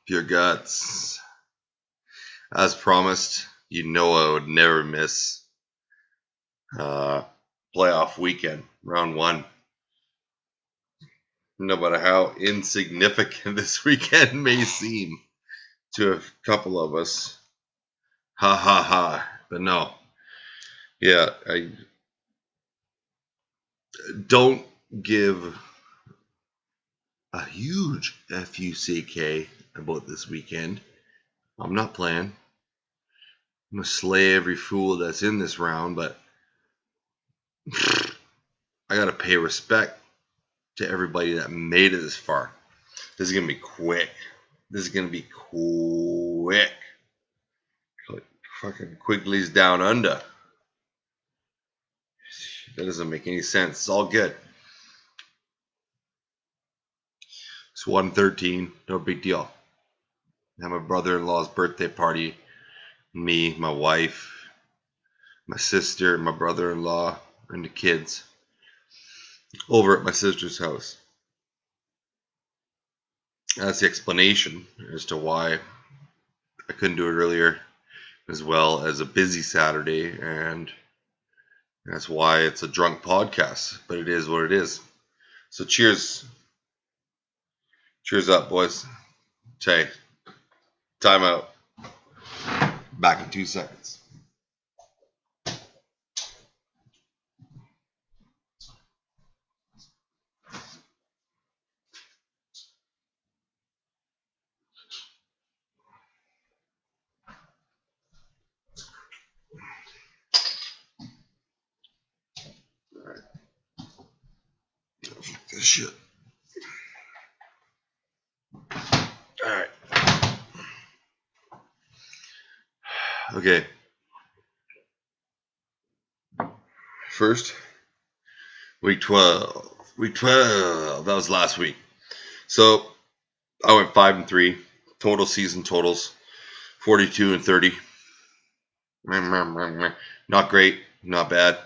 Pure Guts. As promised, you know I would never miss playoff weekend, round one. No matter how insignificant this weekend may seem to a couple of us. Ha ha ha. But no. Yeah, I don't give a huge FUCK about this weekend. I'm not playing. I'm going to slay every fool that's in this round, but I got to pay respect to everybody that made it this far. This is going to be quick. This is going to be quick. Like fucking Quigley's down under. That doesn't make any sense. It's all good. It's 1:13. No big deal. I have my brother-in-law's birthday party. Me, my wife, my sister, my brother-in-law, and the kids over at my sister's house. That's the explanation as to why I couldn't do it earlier, as well as a busy Saturday, and that's why it's a drunk podcast. But it is what it is. So cheers. Cheers up, boys. Okay. Time out. Back in 2 seconds. All right. This shit. All right. Okay. First, week 12. Week 12. That was last week. So I went 5-3. Total season totals 42 and 30. Not great. Not bad.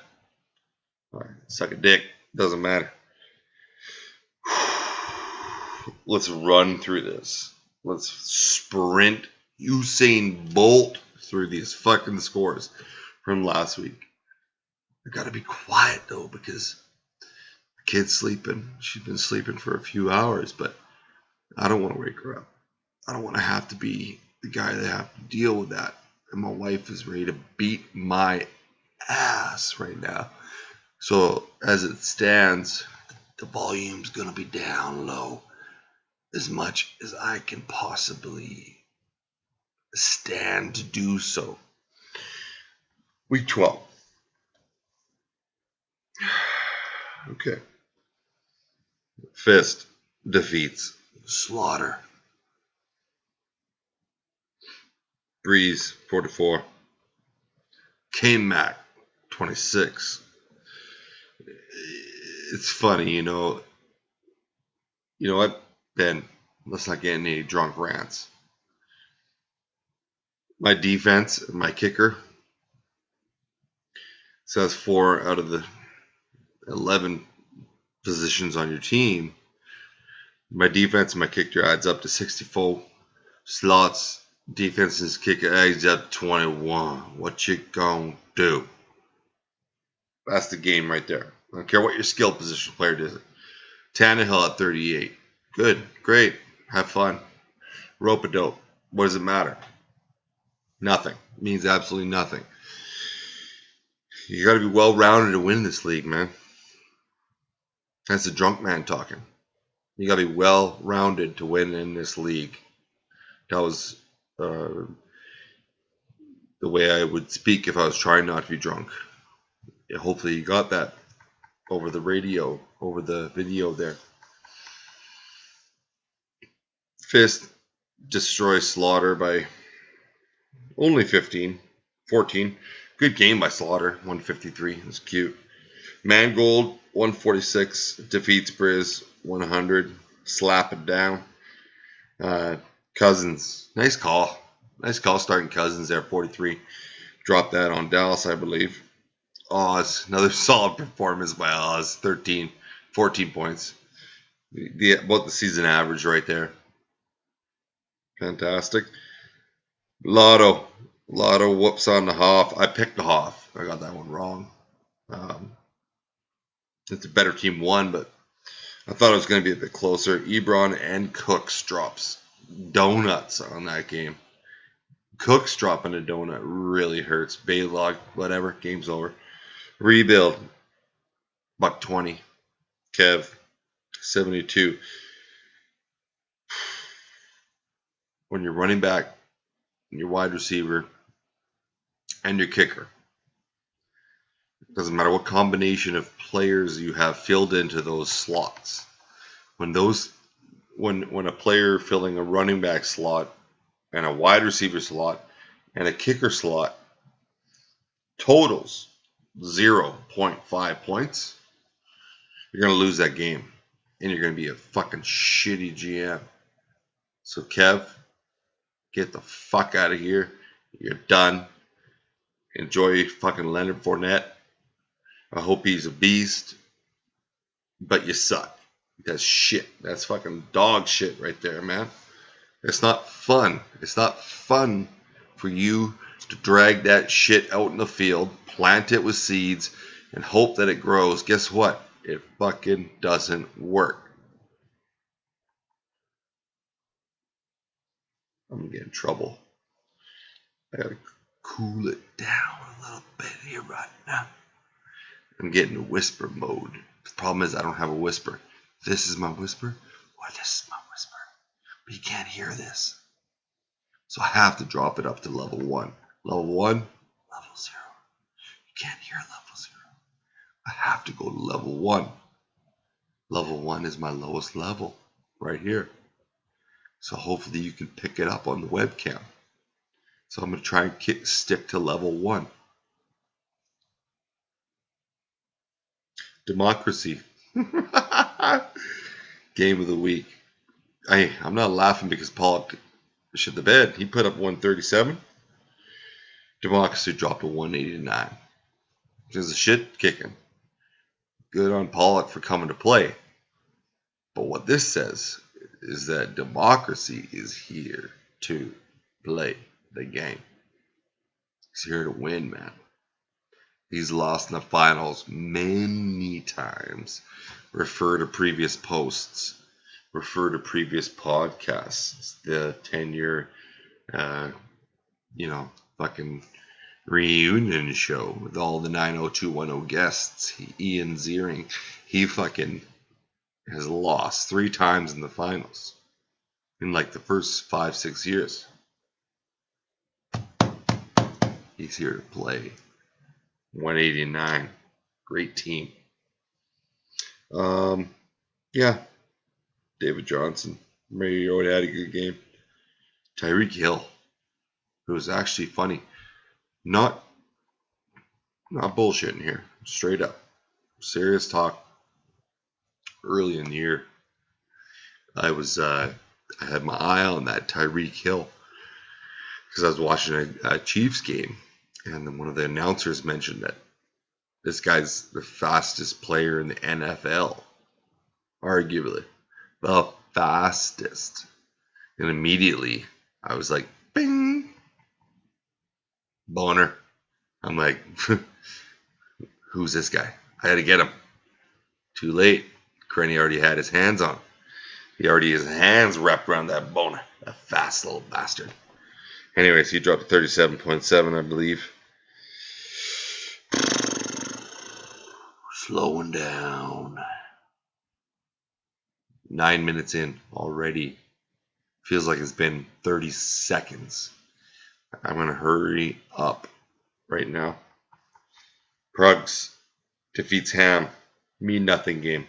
All right, suck a dick. Doesn't matter. Let's run through this. Let's sprint Usain Bolt through these fucking scores from last week. I gotta be quiet though because the kid's sleeping. She's been sleeping for a few hours, but I don't want to wake her up. I don't want to have to be the guy that have to deal with that. And my wife is ready to beat my ass right now. So as it stands, the volume's gonna be down low as much as I can possibly stand to do so. Week 12. Okay. Fist defeats Slaughter. Breeze 44. K-Mac 26. It's funny, you know. You know what, Ben? Let's not get into any drunk rants. My defense, my kicker, says 4 out of the 11 positions on your team. My defense and my kicker adds up to 64 slots. Defense's kicker adds up to 21. What you gonna do? That's the game right there. I don't care what your skill position player does. Tannehill at 38. Good, great, have fun. Rope-a-dope. What does it matter? Nothing. It means absolutely nothing. You got to be well-rounded to win this league, man. That's the drunk man talking. You got to be well-rounded to win in this league. That was the way I would speak if I was trying not to be drunk. Yeah, hopefully you got that over the radio, over the video there. Fist destroys Slaughter by only 14. Good game by Slaughter, 153. It was cute. Mangold, 146. Defeats Briz, 100. Slap it down. Cousins, nice call. Nice call starting Cousins there, 43. Dropped that on Dallas, I believe. Oz, another solid performance by Oz, 14 points. About the season average right there. Fantastic. Lotto. Lotto whoops on the Hoff. I picked the Hoff. I got that one wrong. Um, it's a better team won, but I thought it was going to be a bit closer. Ebron and Cooks drops donuts on that game. Cooks dropping a donut really hurts. Baylog, whatever. Game's over. Rebuild. Buck 20. Kev, 72. When you're running back, your wide receiver, and your kicker, doesn't matter what combination of players you have filled into those slots. When a player filling a running back slot and a wide receiver slot and a kicker slot totals 0.5 points, you're going to lose that game. And you're going to be a fucking shitty GM. So, Kev, get the fuck out of here. You're done. Enjoy fucking Leonard Fournette. I hope he's a beast. But you suck. That's shit. That's fucking dog shit right there, man. It's not fun. It's not fun for you to drag that shit out in the field, plant it with seeds, and hope that it grows. Guess what? It fucking doesn't work. I'm gonna get in trouble. I gotta cool it down a little bit here right now. I'm getting to whisper mode. The problem is I don't have a whisper. This is my whisper, or this is my whisper. But you can't hear this. So I have to drop it up to level 1. Level 1, level 0. You can't hear level 0. I have to go to level 1. Level 1 is my lowest level right here. So hopefully you can pick it up on the webcam. So I'm going to try and stick to level 1. Democracy. Game of the week. I'm not laughing because Pollock shit the bed. He put up 137. Democracy dropped to 189. There's a shit kicking. Good on Pollock for coming to play. But what this says is that democracy is here to play the game. He's here to win, man. He's lost in the finals many times. Refer to previous posts. Refer to previous podcasts. The 10-year, fucking reunion show with all the 90210 guests. Ian Ziering. He fucking has lost 3 times in the finals in like the first 5-6 years. He's here to play. 189. Great team. Yeah. David Johnson. Mariota had a good game. Tyreek Hill. It was actually funny. Not bullshitting here. Straight up. Serious talk. Early in the year, I had my eye on that Tyreek Hill because I was watching a Chiefs game, and then one of the announcers mentioned that this guy's the fastest player in the NFL, arguably the fastest. And immediately I was like, bing, boner. I'm like, who's this guy? I had to get him. Too late. Crenny already had his hands on him. He already has his hands wrapped around that boner. That fast little bastard. Anyways, he dropped to 37.7, I believe. Slowing down. 9 minutes in already. Feels like it's been 30 seconds. I'm going to hurry up right now. Prugs defeats Ham. Me nothing game.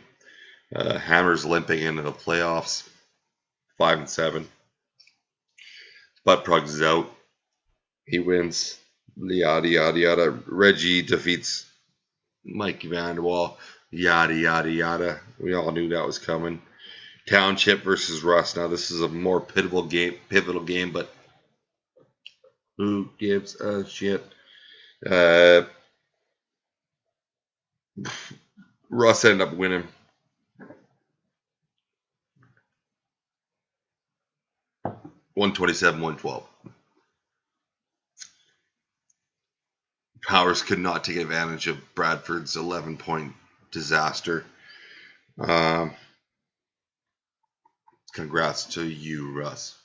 Hammer's limping into the playoffs. 5-7. But Prugs is out. He wins. Yada, yada, yada. Reggie defeats Mikey Vanderwall. Yada, yada, yada. We all knew that was coming. Township versus Russ. Now, this is a more pivotal game, but who gives a shit? Russ ended up winning. 127, 112. Powers could not take advantage of Bradford's 11-point disaster. Congrats to you, Russ.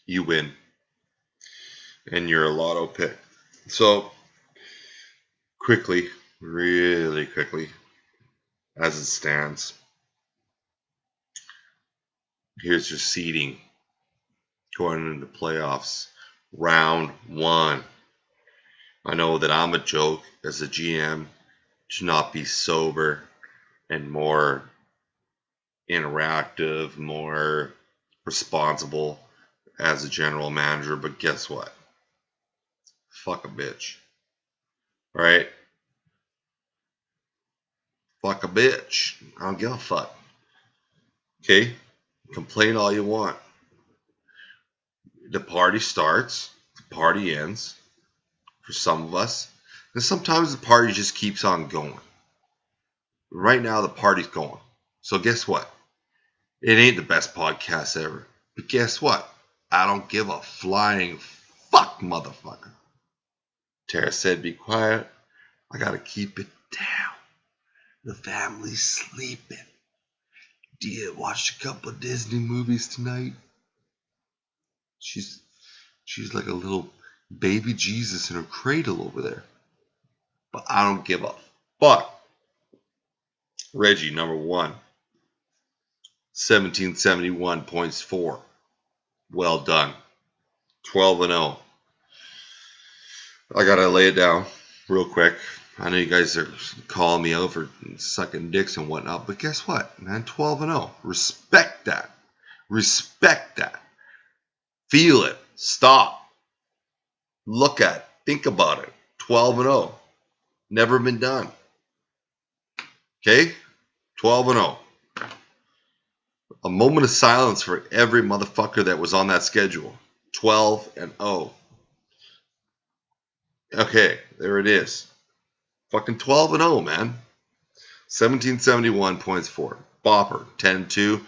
You win. And you're a lotto pick. So, quickly, really quickly, as it stands, here's your seeding going into the playoffs. Round 1. I know that I'm a joke as a GM to not be sober and more interactive, more responsible as a general manager, but guess what? Fuck a bitch. Right? Fuck a bitch. I don't give a fuck. Okay? Complain all you want. The party starts, the party ends for some of us, and sometimes the party just keeps on going. Right now, the party's going. So guess what? It ain't the best podcast ever. But guess what? I don't give a flying fuck, motherfucker. Tara said, be quiet. I gotta keep it down. The family's sleeping. Do you watch a couple of Disney movies tonight? She's like a little baby Jesus in her cradle over there. But I don't give a fuck. Reggie, number 1. 1771 points 4. Well done. 12-0. I gotta lay it down real quick. I know you guys are calling me out for sucking dicks and whatnot, but guess what, man? 12-0. Respect that. Respect that. Feel it. Stop. Look at it. Think about it. 12-0. Never been done. Okay? 12-0. A moment of silence for every motherfucker that was on that schedule. 12-0. Okay, there it is. Fucking 12-0, man. 1771 points 4. Bopper, 10-2.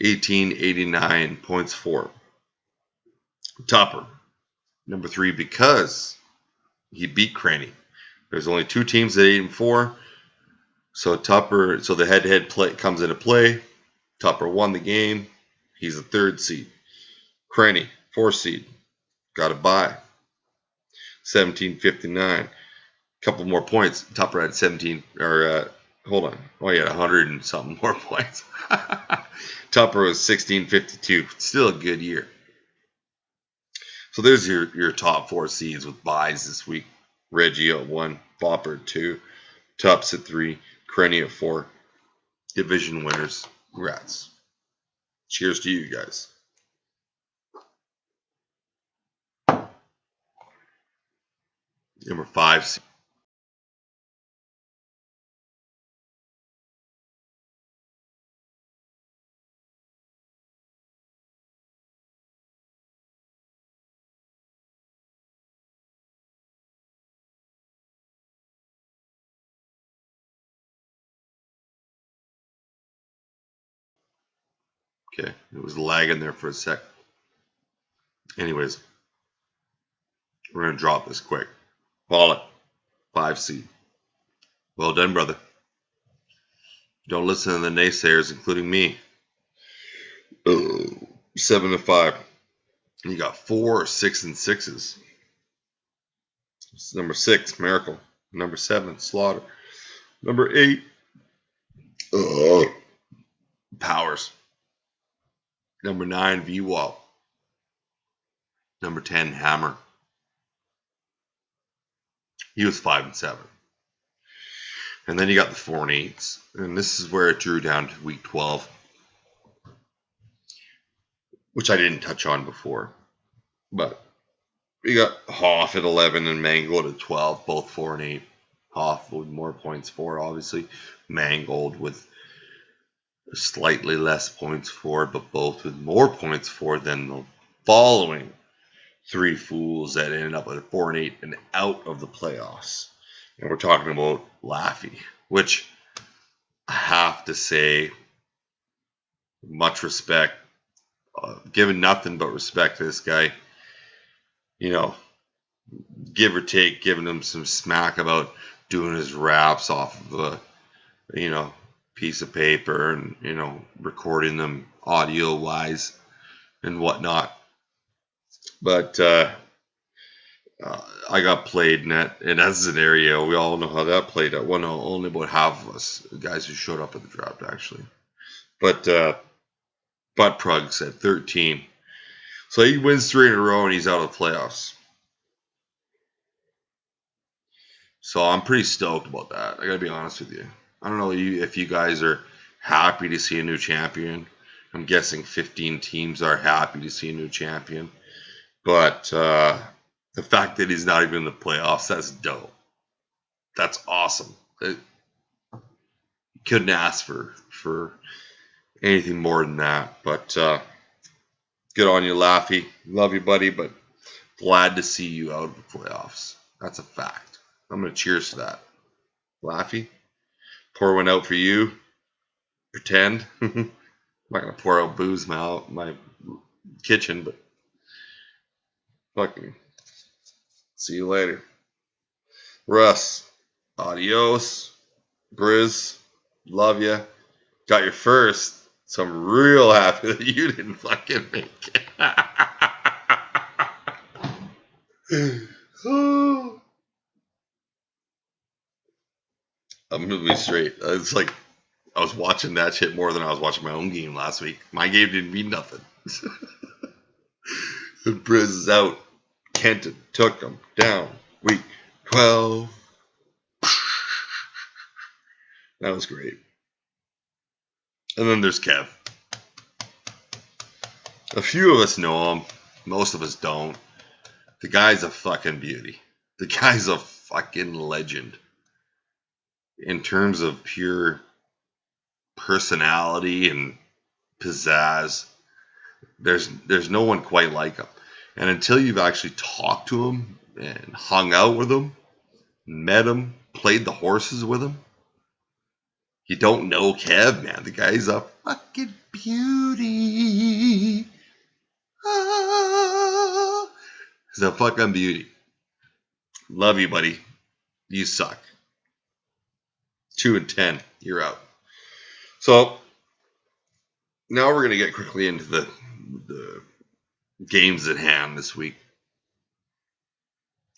1889 points 4. Topper, number 3, because he beat Cranny. There's only 2 teams at 8-4. So the head-to-head play comes into play. Topper won the game. He's the 3rd seed. Cranny, 4th seed. Got a bye. 1759. Couple more points. Topper had 17, or hold on. Oh, he had 100 and something more points. Topper was 1652. Still a good year. So there's your top 4 seeds with buys this week. Reggie at 1, Bopper at 2, Tups at 3, Crenny at 4. Division winners. Congrats. Cheers to you guys. Number 5. Okay, it was lagging there for a sec. Anyways, we're going to drop this quick. Pollock, 5 seed. Well done, brother. Don't listen to the naysayers, including me. 7-5. You got 4, 6, and 6s. Number 6, Miracle. Number 7, Slaughter. Number 8, Powers. Number 9, V-Wall. Number 10, Hammer. He was 5-7. And then you got the 4 and 8s. And this is where it drew down to week 12, which I didn't touch on before. But we got Hoff at 11 and Mangold at 12, both 4 and 8. Hoff with more points for, obviously. Mangold with slightly less points for, but both with more points for than the following 3 fools that ended up at 4 and 8 and out of the playoffs. And we're talking about Laffy, which I have to say Much respect. Giving nothing but respect to this guy. You know, give or take, giving him some smack about doing his raps off of a, piece of paper and, recording them audio wise and whatnot. But I got played in that scenario. We all know how that played out. Well, no, only about half of us guys who showed up at the draft actually. But butt plugs at 13. So he wins 3 in a row and he's out of the playoffs. So I'm pretty stoked about that. I gotta be honest with you. I don't know if you guys are happy to see a new champion. I'm guessing 15 teams are happy to see a new champion. But the fact that he's not even in the playoffs, that's dope. That's awesome. Couldn't ask for anything more than that. But good on you, Laffy. Love you, buddy, but glad to see you out of the playoffs. That's a fact. I'm going to cheers to that. Laffy, pour one out for you. Pretend. I'm not going to pour out booze in my kitchen, but fucking see you later. Russ, adios. Briz, love you. Got your first, so I'm real happy that you didn't fucking make it. I'm gonna be straight. It's like I was watching that shit more than I was watching my own game last week. My game didn't mean nothing. The Briz is out. Kenton took him down. Week 12. That was great. And then there's Kev. A few of us know him. Most of us don't. The guy's a fucking beauty. The guy's a fucking legend. In terms of pure personality and pizzazz, there's no one quite like him. And until you've actually talked to him and hung out with him, met him, played the horses with him, you don't know Kev, man. The guy's a fucking beauty. Ah, he's a fucking beauty. Love you, buddy. You suck. 2-10. You're out. So now we're gonna get quickly into the games at hand this week.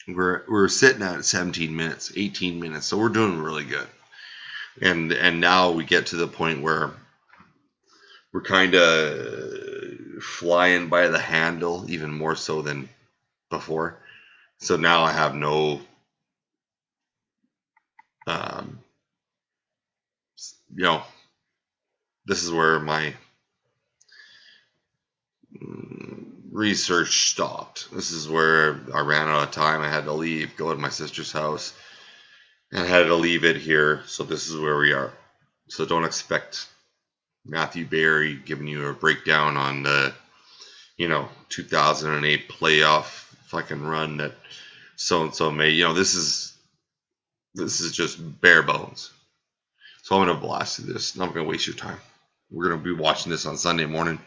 We're sitting at 17 minutes, 18 minutes, so we're doing really good. And now we get to the point where we're kind of flying by the handle, even more so than before. So now I have no, this is where my research stopped. This is where I ran out of time. I had to leave, go to my sister's house, and I had to leave it here. So this is where we are. So don't expect Matthew Berry giving you a breakdown on the, 2008 playoff fucking run that so-and-so made. This is just bare bones. So I'm going to blast through this. I'm not going to waste your time. We're going to be watching this on Sunday morning.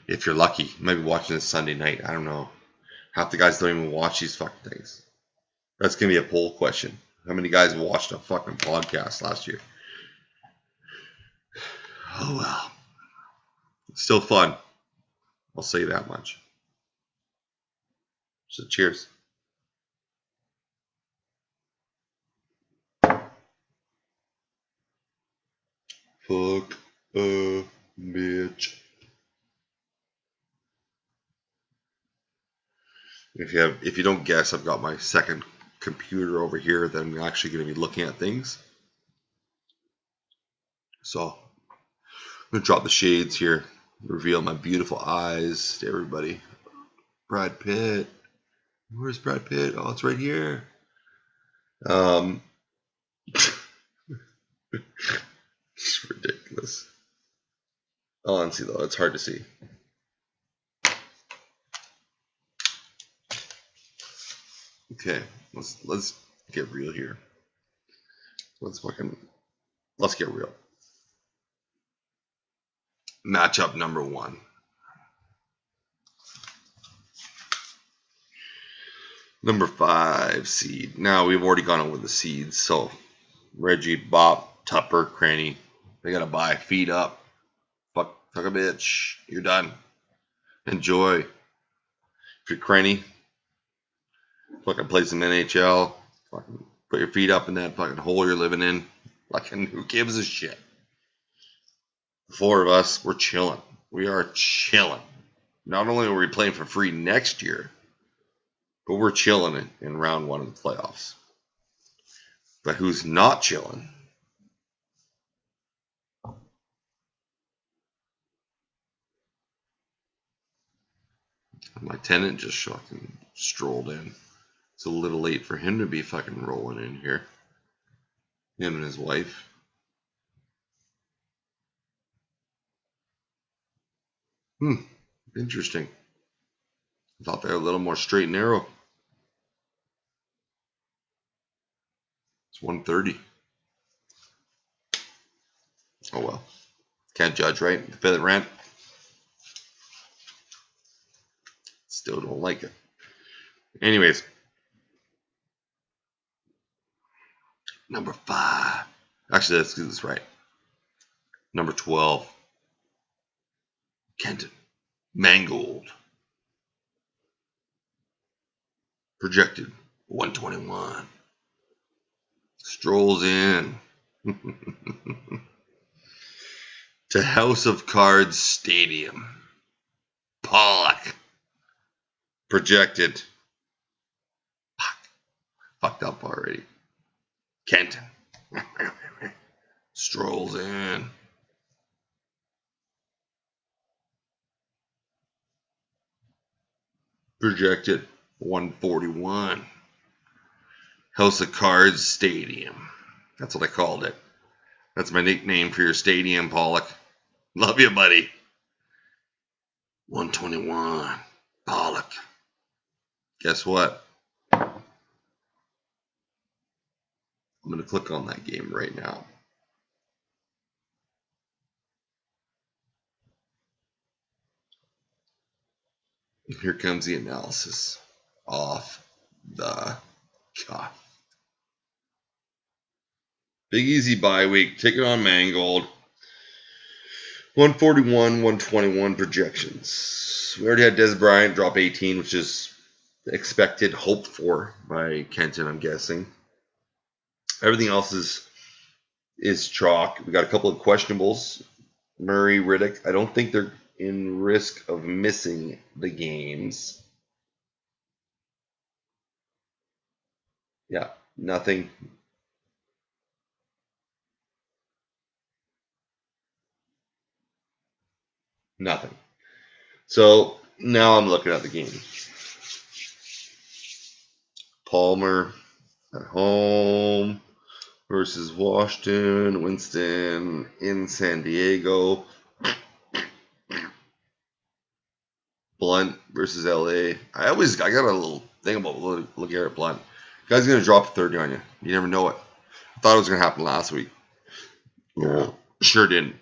If you're lucky, you might be watching this Sunday night. I don't know. Half the guys don't even watch these fucking things. That's going to be a poll question. How many guys watched a fucking podcast last year? Oh, well. It's still fun. I'll say that much. So cheers. Fuck a bitch. If you don't guess, I've got my second computer over here that I'm actually going to be looking at things. So I'm going to drop the shades here, reveal my beautiful eyes to everybody. Brad Pitt. Where's Brad Pitt? Oh, it's right here. It's ridiculous. Honestly, though, it's hard to see. Okay, let's get real here. Let's get real. Matchup number 1. Number 5 seed. Now we've already gone over the seeds. So Reggie, Bop, Tupper, Cranny. They gotta buy. Feed up. Fuck a bitch. You're done. Enjoy. If you're Cranny, fucking play some NHL. Fucking put your feet up in that fucking hole you're living in. Fucking who gives a shit? The 4 of us, we're chilling. We are chilling. Not only are we playing for free next year, but we're chilling in round 1 of the playoffs. But who's not chilling? My tenant just fucking strolled in. It's a little late for him to be fucking rolling in here. Him and his wife. Interesting. I thought they were a little more straight and narrow. It's 1:30. Oh well. Can't judge, right? The fifth rent. Still don't like it. Anyways. Number 5. Actually, let's do this right. Number 12. Kenton. Mangold. Projected 121. Strolls in to House of Cards Stadium. Pollock. Projected. Fucked up already. Kenton. Strolls in. Projected 141. House of Cards Stadium. That's what I called it. That's my nickname for your stadium, Pollock. Love you, buddy. 121. Pollock. Guess what? I'm going to click on that game right now. Here comes the analysis off the cuff. Big Easy bye week. Take it on Mangold. 141, 121 projections. We already had Des Bryant drop 18, which is expected, hoped for by Kenton, I'm guessing. Everything else is chalk. We got a couple of questionables. Murray, Riddick. I don't think they're in risk of missing the games. Yeah, nothing. Nothing. So now I'm looking at the game. Palmer at home versus Washington. Winston in San Diego. Blunt versus LA. I got a little thing about LeGarrette Blunt. Guy's gonna drop 30 on you. You never know it. I thought it was gonna happen last week. Yeah. Sure didn't.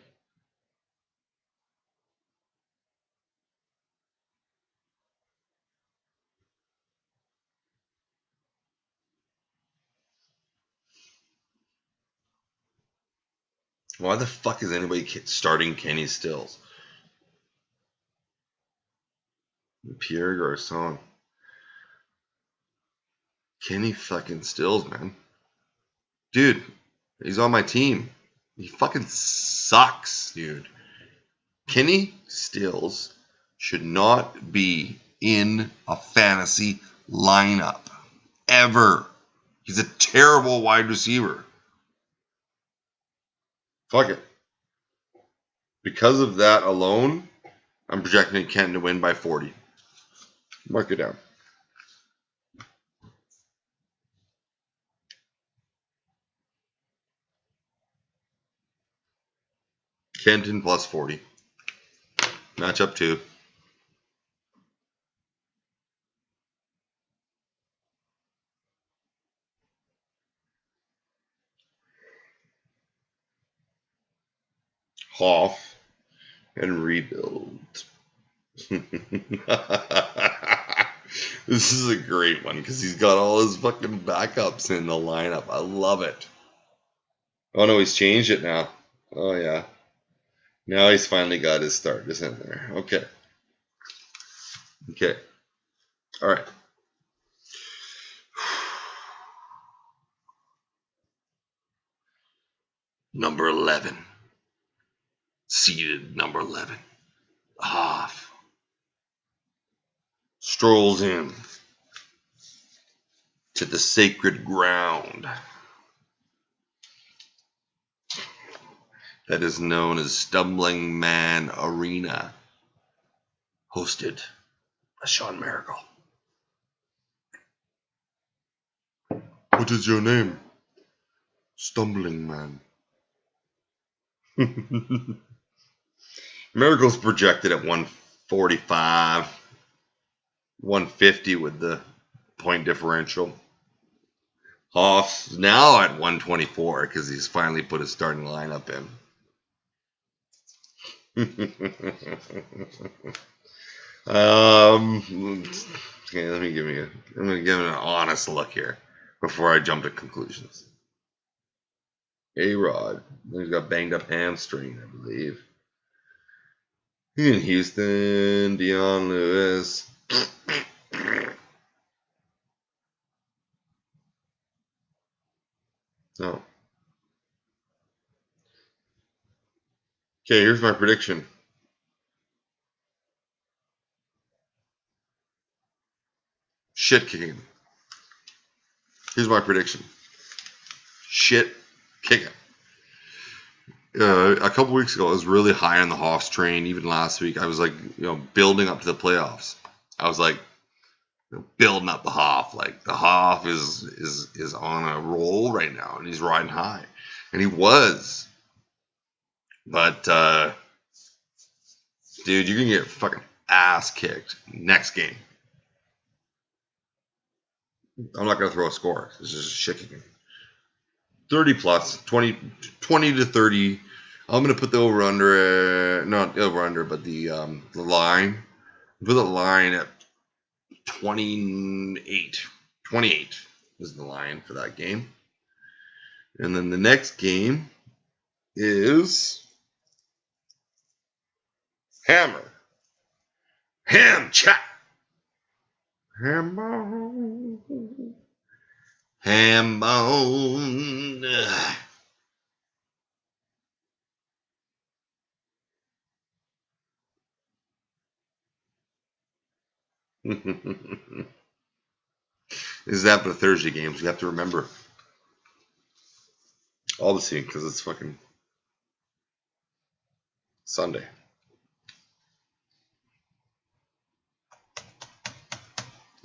Why the fuck is anybody starting Kenny Stills? Pierre Garcon. Kenny fucking Stills, man. Dude, he's on my team. He fucking sucks, dude. Kenny Stills should not be in a fantasy lineup. Ever. He's a terrible wide receiver. Fuck it. Because of that alone, I'm projecting Kenton to win by 40. Mark it down. Kenton plus 40. Matchup 2. Hoff and rebuild. This is a great one because he's got all his fucking backups in the lineup. I love it. Oh no, he's changed it now. Oh yeah. Now he's finally got his starters in there. Okay. Okay. All right. Number 11. Seated number 11. Hoff strolls in to the sacred ground that is known as Stumbling Man Arena, hosted by Sean Miracle. What is your name? Stumbling Man. Miracle's projected at 145, 150 with the point differential. Hoff's now at 124 because he's finally put his starting lineup in. Okay, let me give me I'm going to give it an honest look here before I jump to conclusions. A-Rod, he's got banged up hamstring, I believe. In Houston, Dion Lewis. No. Okay, here's my prediction. Shit kicking. Here's my prediction. Shit kicking. A couple weeks ago, I was really high on the Hoffs train. Even last week, I was like, building up to the playoffs. I was like, building up the Hoff. Like the Hoff is on a roll right now, and he's riding high, and he was. But dude, you're gonna get fucking ass kicked next game. I'm not gonna throw a score. This is just shit kicking. 30 plus, 20 to 30. I'm gonna put the over under, not over under, but the line. Put the line at 28. 28 is the line for that game. And then the next game is Hammer. Ham chat. Ham bone. Ham bone. Is that for the Thursday games? You have to remember. Obviously, because it's fucking Sunday.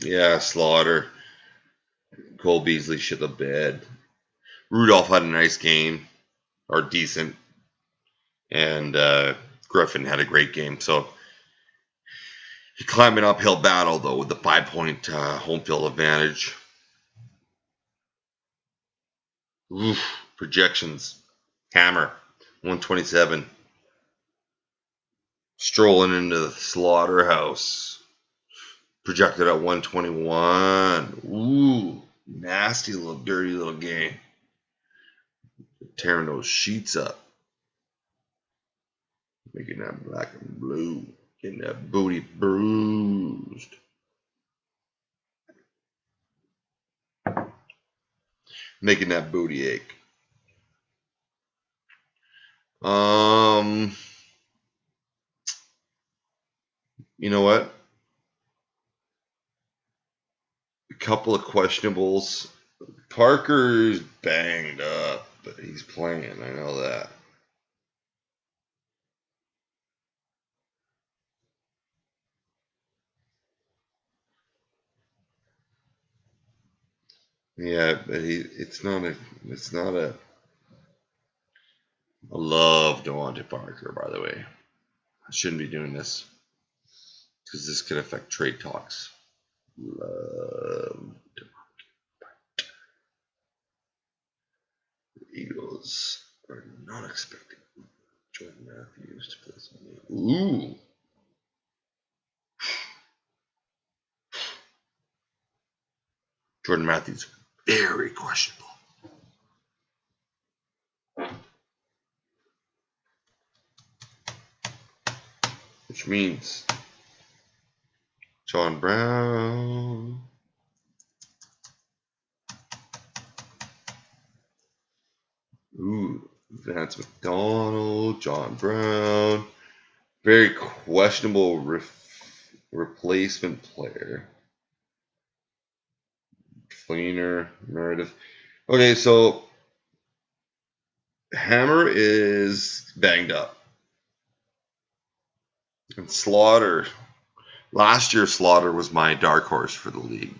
Yeah, Slaughter. Cole Beasley shit the bed. Rudolph had a nice game, or decent, and Griffin had a great game. So he climbed an uphill battle though with the 5-point home field advantage. Oof, projections. Hammer 127. Strolling into the slaughterhouse. Projected at 121. Ooh, nasty little dirty little game. Tearing those sheets up. Making that black and blue. Getting that booty bruised. Making that booty ache. You know what? A couple of questionables. Parker's banged up, but he's playing. I know that. Yeah, but it's not a. I love Devontae Parker, by the way. I shouldn't be doing this because this could affect trade talks. Love the Eagles are not expecting Jordan Matthews to play some game. Ooh. Jordan Matthews, very questionable. Which means John Brown. Ooh, Vance McDonald, John Brown. Very questionable replacement player. Fleener, Meredith. Okay, so Hammer is banged up. And Slaughter, last year Slaughter was my dark horse for the league.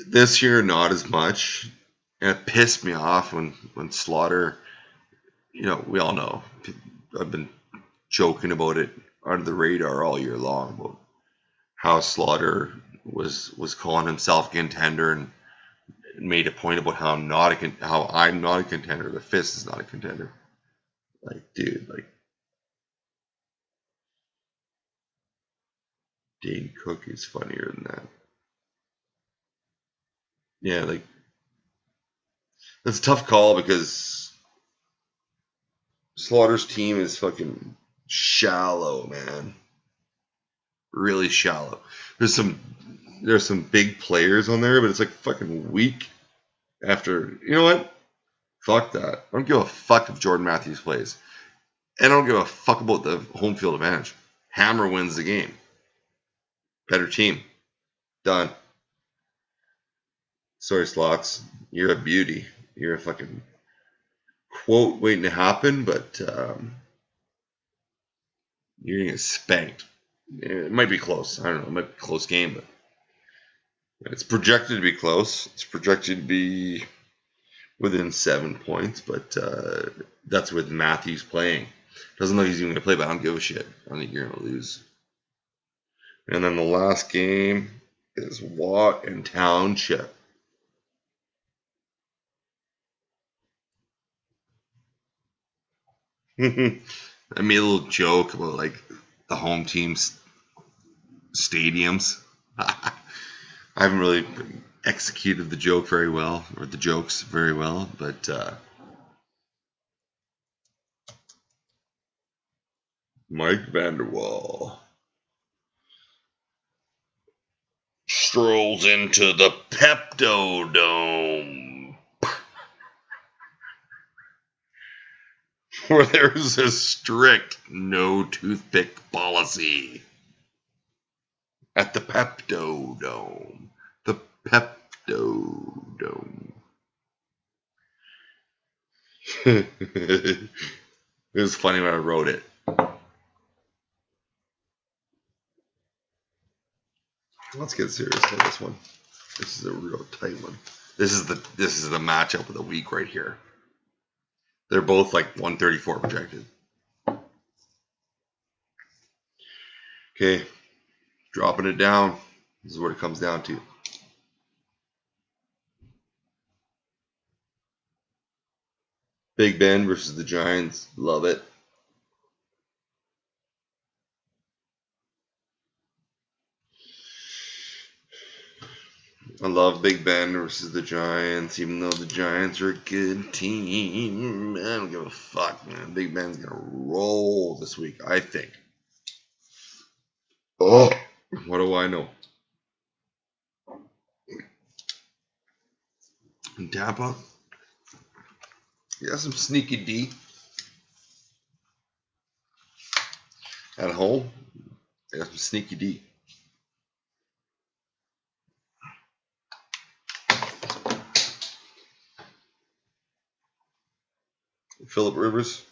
This year, not as much. And it pissed me off when Slaughter, we all know. I've been joking about it under the radar all year long about how Slaughter was calling himself a contender and made a point about how I'm not a contender. The Fist is not a contender. Like, dude, like Dane Cook is funnier than that. Yeah, like that's a tough call because Slaughter's team is fucking shallow, man. Really shallow. There's some big players on there, but it's like fucking weak after. You know what? Fuck that. I don't give a fuck if Jordan Matthews plays. And I don't give a fuck about the home field advantage. Hammer wins the game. Better team. Done. Sorry, Slots. You're a beauty. You're a fucking quote waiting to happen, but you're going to get spanked. It might be close. I don't know. It might be a close game, but it's projected to be close. It's projected to be within 7 points, but that's with Matthews playing. Doesn't look like he's even going to play, but I don't give a shit. I think you're going to lose. And then the last game is Watt and Township. I made a little joke about like the home team's stadiums. I haven't really executed the joke very well, or the jokes very well, but Mike Vanderwall strolls into the Pepto Dome, where there's a strict no toothpick policy. At the Pepto Dome. The Pepto Dome. It was funny when I wrote it. Let's get serious on this one. This is a real tight one. This is the matchup of the week right here. They're both like 134 projected. Okay, dropping it down. This is what it comes down to. Big Ben versus the Giants. Love it. I love Big Ben versus the Giants, even though the Giants are a good team. I don't give a fuck, man. Big Ben's going to roll this week, I think. Oh, what do I know? In Tampa, yeah, some sneaky D. At home, yeah, some sneaky D. Phillip Rivers.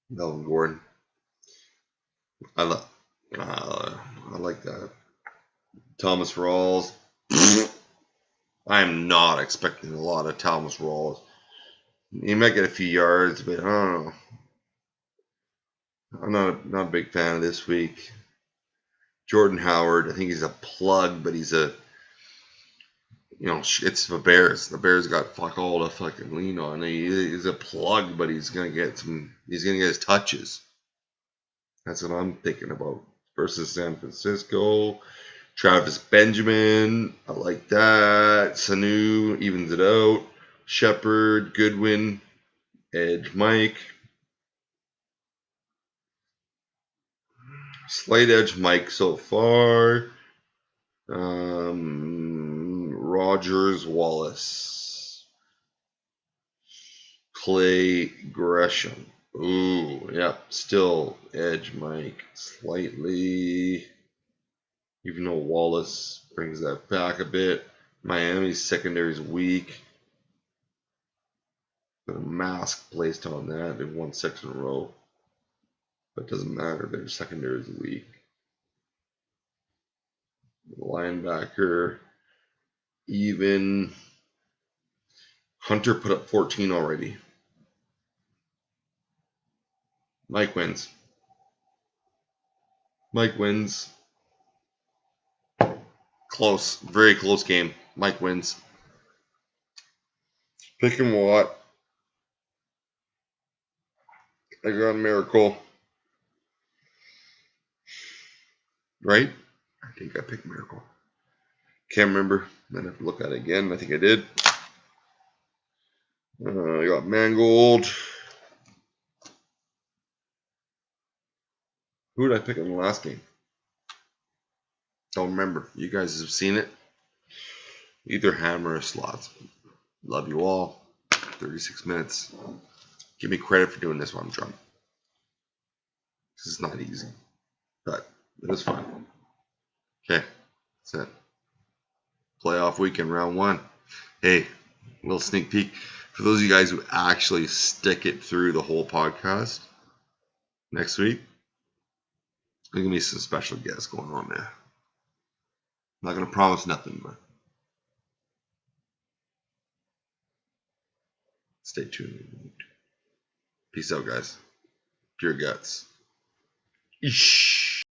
Melvin Gordon. I like that. Thomas Rawls. I am not expecting a lot of Thomas Rawls. He might get a few yards, but I don't know. I'm not a big fan of this week. Jordan Howard, I think he's a plug, but he's a it's the Bears. The Bears got fuck all to fucking lean on. He's a plug, but he's gonna get his touches. That's what I'm thinking about. Versus San Francisco. Travis Benjamin, I like that. Sanu evens it out. Shepard, Goodwin, Edge, Mike. Slight edge, Mike so far. Rogers, Wallace. Clay, Gresham. Ooh, yep. Still edge, Mike. Slightly. Even though Wallace brings that back a bit. Miami's secondary is weak. Got a mask placed on that. They've won 6 in a row. But it doesn't matter. Their secondary is weak. Linebacker. Even. Hunter put up 14 already. Mike wins. Mike wins. Close. Very close game. Mike wins. Pick him what? I got Miracle. Right? I think I picked Miracle. Can't remember. I'd have to look at it again. I think I did. I got Mangold. Who did I pick in the last game? Don't remember. You guys have seen it. Either hammer or slots. Love you all. 36 minutes. Give me credit for doing this while I'm drunk. This is not easy. But it was fun. Okay. That's it. Playoff weekend, round 1. Hey, a little sneak peek. For those of you guys who actually stick it through the whole podcast, next week, there's going to be some special guests going on there. I'm not going to promise nothing, but stay tuned. Peace out, guys. Pure guts. Eesh.